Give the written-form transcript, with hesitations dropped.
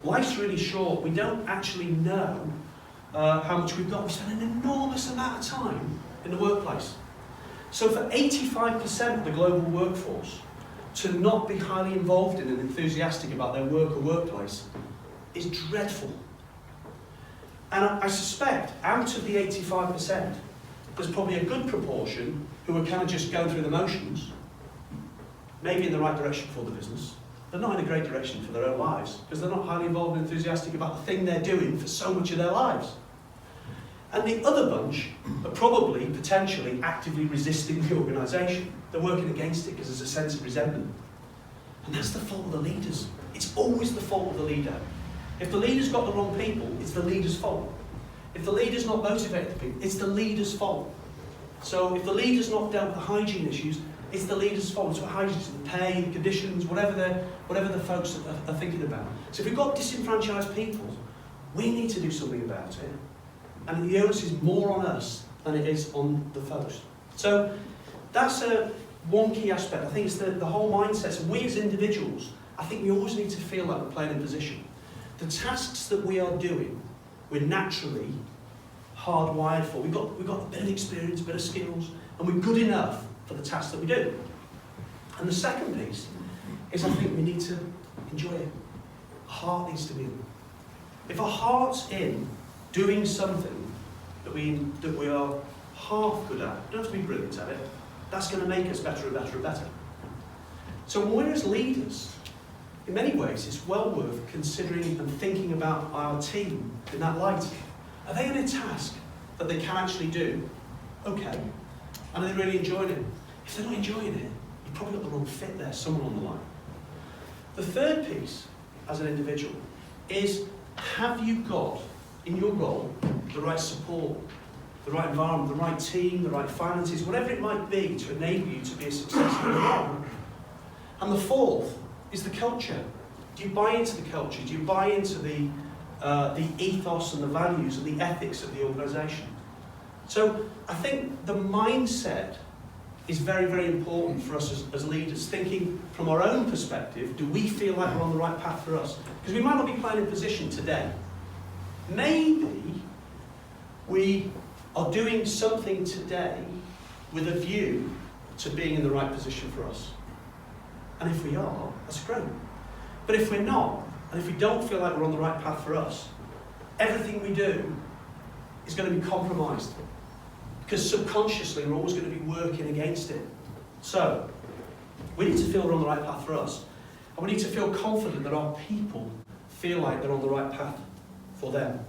Life's really short. We don't actually know how much we've got. We spend an enormous amount of time in the workplace. So for 85% of the global workforce to not be highly involved in and enthusiastic about their work or workplace is dreadful. And I suspect out of the 85%, there's probably a good proportion who are kind of just going through the motions, maybe in the right direction for the business, but not in a great direction for their own lives, because they're not highly involved and enthusiastic about the thing they're doing for so much of their lives. And the other bunch are probably, potentially, actively resisting the organisation. They're working against it because there's a sense of resentment. And that's the fault of the leaders. It's always the fault of the leader. If the leader's got the wrong people, it's the leader's fault. If the leader's not motivated the people, it's the leader's fault. So if the leader's not dealt with the hygiene issues, it's the leader's fault. It's what hygiene is, the pay, the conditions, whatever the folks are thinking about. So if we've got disenfranchised people, we need to do something about it. And the onus is more on us than it is on the folks. So that's one key aspect. I think it's the whole mindset. So we as individuals, I think we always need to feel like we're playing in position. The tasks that we are doing, we're naturally hardwired for. We've got a bit of experience, a bit of skills, and we're good enough for the tasks that we do. And the second piece is I think we need to enjoy it. Our heart needs to be in. If our heart's in doing something that we are half good at, we don't have to be brilliant at it, that's going to make us better and better and better. So when we're as leaders, in many ways, it's well worth considering and thinking about our team in that light. Are they in a task that they can actually do? Okay. And are they really enjoying it? If they're not enjoying it, you've probably got the wrong fit there, somewhere on the line. The third piece, as an individual, is have you got, in your role, the right support, the right environment, the right team, the right finances, whatever it might be to enable you to be a successful role? And the fourth is the culture. Do you buy into the culture? Do you buy into the ethos and the values and the ethics of the organisation? So I think the mindset is very, very important for us as leaders, thinking from our own perspective, do we feel like we're on the right path for us? Because we might not be playing in position today. Maybe we are doing something today with a view to being in the right position for us. And if we are, that's great. But if we're not, and if we don't feel like we're on the right path for us, everything we do is going to be compromised. Because subconsciously we're always going to be working against it. So, we need to feel we're on the right path for us. And we need to feel confident that our people feel like they're on the right path for them.